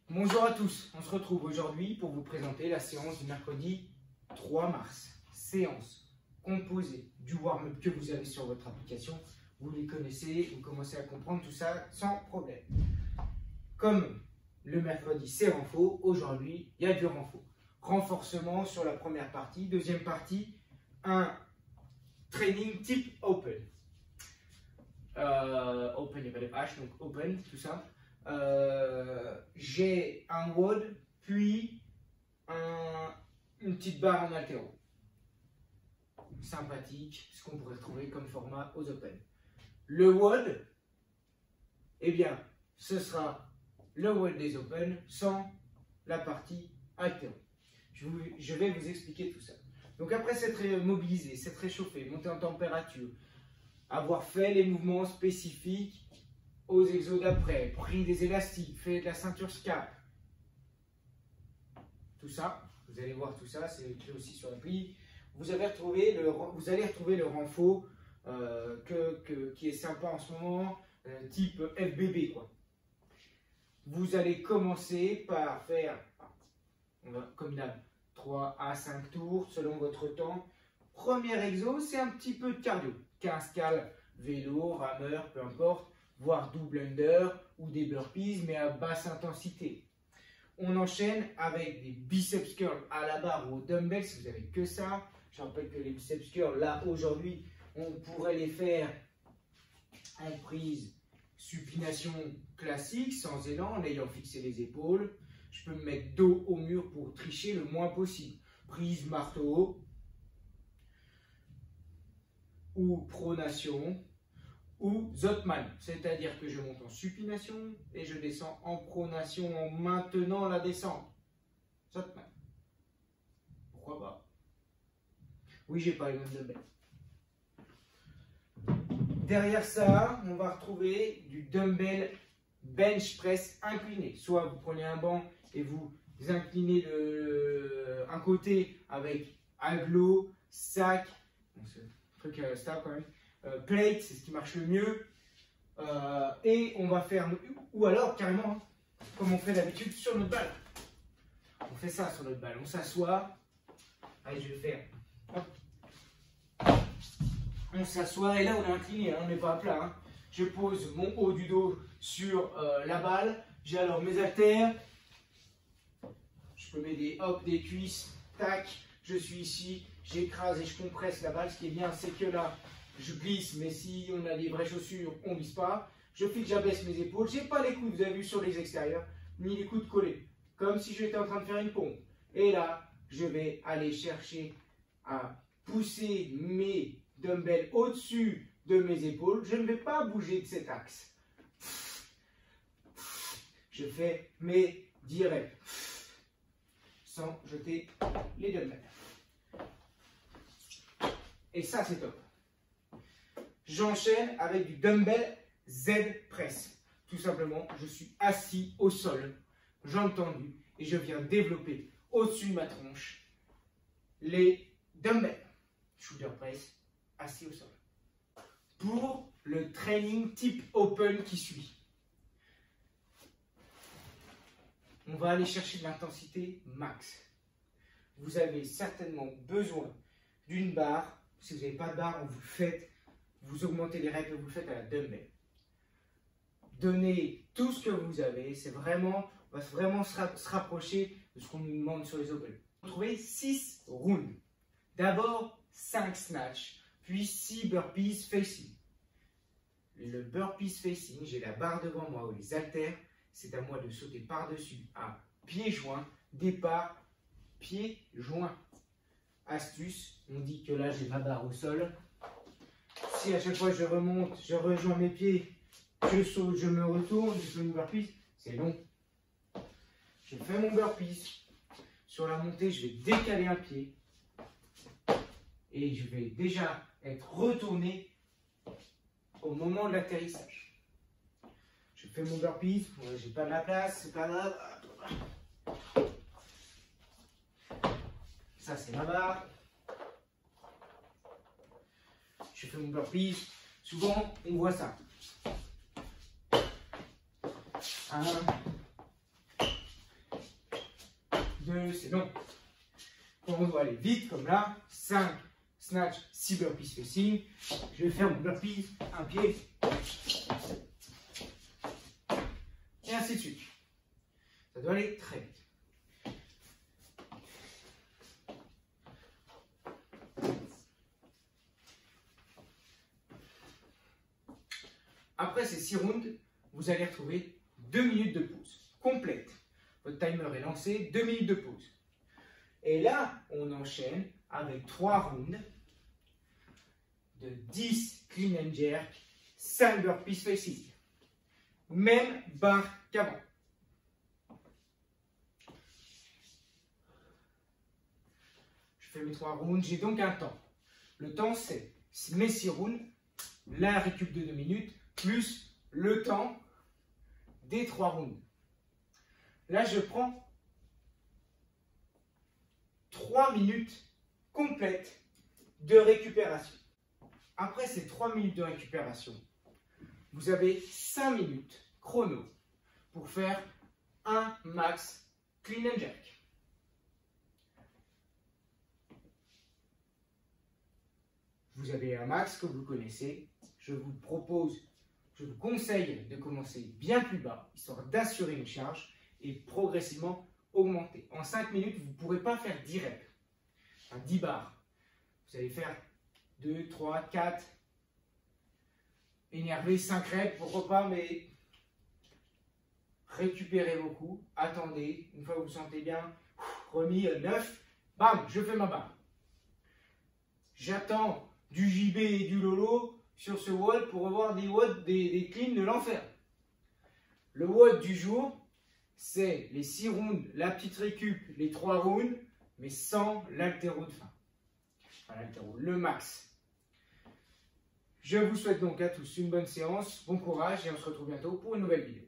Bonjour à tous, on se retrouve aujourd'hui pour vous présenter la séance du mercredi 3 mars. Séance composée du warm-up que vous avez sur votre application. Vous les connaissez, vous commencez à comprendre tout ça sans problème. Comme le mercredi c'est renfo, aujourd'hui il y a du renfo. Renforcement sur la première partie, deuxième partie, un training type open. Open, il n'y a pas de H, donc open, tout ça. J'ai un WOD, puis une petite barre en haltéro. Sympathique, ce qu'on pourrait trouver comme format aux open. Le WOD, eh bien, ce sera le WOD des open sans la partie haltéro. Je vais vous expliquer tout ça. Donc après s'être mobilisé, s'être réchauffé, monter en température, avoir fait les mouvements spécifiques aux exos d'après, pris des élastiques, fait de la ceinture scap, tout ça, vous allez voir tout ça, c'est écrit aussi sur l'appli. Vous allez retrouver le renfo qui est sympa en ce moment, type FBB quoi. Vous allez commencer par faire, comme d'hab, 3 à 5 tours selon votre temps. Premier exo, c'est un petit peu de cardio. 15 cales, vélo, rameur, peu importe, voire double under ou des burpees, mais à basse intensité. On enchaîne avec des biceps curls à la barre ou au dumbbell si vous n'avez que ça. Je rappelle que les biceps curls, là, aujourd'hui, on pourrait les faire en prise supination classique, sans élan, en ayant fixé les épaules. Je peux me mettre dos au mur pour tricher le moins possible. Prise marteau ou pronation ou Zotman, c'est-à-dire que je monte en supination et je descends en pronation en maintenant la descente. Zotman. Pourquoi pas? Oui, j'ai pas les mêmes dumbbells. Derrière ça, on va retrouver du dumbbell bench press incliné. Soit vous prenez un banc et vous inclinez un côté avec aglo, sac, bon, c'est un truc stable quand même, plate, c'est ce qui marche le mieux. Et on va faire, ou alors carrément, hein, comme on fait d'habitude sur notre balle. On fait ça sur notre balle, on s'assoit. Allez, je vais faire. Hop. On s'assoit et là on est incliné, hein, on n'est pas à plat. Hein. Je pose mon haut du dos sur la balle. J'ai alors mes haltères. Je peux mettre des hops, des cuisses, tac. Je suis ici, j'écrase et je compresse la balle. Ce qui est bien, c'est que là, je glisse, mais si on a des vraies chaussures, on ne glisse pas. Je fixe, j'abaisse mes épaules. Je n'ai pas les coudes, vous avez vu, sur les extérieurs, ni les coudes collés. Comme si j'étais en train de faire une pompe. Et là, je vais aller chercher à pousser mes dumbbells au-dessus de mes épaules. Je ne vais pas bouger de cet axe. Je fais mes 10 reps sans jeter les dumbbells. Et ça, c'est top. J'enchaîne avec du dumbbell Z press. Tout simplement, je suis assis au sol, jambes tendues, et je viens développer au-dessus de ma tronche les dumbbells. Shoulder press, assis au sol. Pour le training type open qui suit, on va aller chercher de l'intensité max. Vous avez certainement besoin d'une barre. Si vous n'avez pas de barre, vous le faites. Vous augmentez les reps, vous le faites à la dumbbell. Donnez tout ce que vous avez. C'est vraiment, on va vraiment se rapprocher de ce qu'on nous demande sur les open. Vous trouvez 6 rounds. D'abord 5 snatch, puis 6 burpees facing. Le burpees facing, j'ai la barre devant moi ou les haltères. C'est à moi de sauter par-dessus à pieds joints. Départ, pieds joints. Astuce, on dit que là j'ai ma barre au sol. Si à chaque fois je remonte, je rejoins mes pieds, je saute, je me retourne, je fais mon burpees, c'est long. Je fais mon burpees. Sur la montée, je vais décaler un pied. Et je vais déjà être retourné au moment de l'atterrissage. Je fais mon burpees, j'ai pas de la place, c'est pas grave. Ça c'est ma barre. Je fais mon burpees. Souvent on voit ça. 1, 2, c'est long. Quand on doit aller vite, comme là, 5 snatch, 6 burpees facing. Je vais faire mon burpee, un pied. Et ainsi de suite. Ça doit aller très vite. Après ces 6 rounds, vous allez retrouver 2 minutes de pause complète. Votre timer est lancé, 2 minutes de pause. Et là, on enchaîne avec 3 rounds de 10 clean and jerk, 5 burpees facing. Même barre qu'avant. Je fais mes 3 rounds, j'ai donc un temps. Le temps, c'est mes 6 rounds, la récup de 2 minutes, plus le temps des 3 rounds. Là, je prends 3 minutes complètes de récupération. Après ces 3 minutes de récupération, vous avez 5 minutes chrono pour faire un max clean and jerk. Vous avez un max que vous connaissez. Je vous conseille de commencer bien plus bas, histoire d'assurer une charge et progressivement augmenter. En 5 minutes, vous ne pourrez pas faire 10 reps, enfin 10 barres. Vous allez faire 2, 3, 4, énervé, 5 reps, pourquoi pas, mais récupérez vos coups, attendez, une fois que vous sentez bien, remis 9, bam, je fais ma barre. J'attends du JB et du Lolo sur ce WOD pour revoir des WOD, des cleans de l'enfer. Le WOD du jour, c'est les 6 rounds, la petite récup, les 3 rounds, mais sans l'haltéro de fin. Enfin, l'haltéro, le max. Je vous souhaite donc à tous une bonne séance, bon courage et on se retrouve bientôt pour une nouvelle vidéo.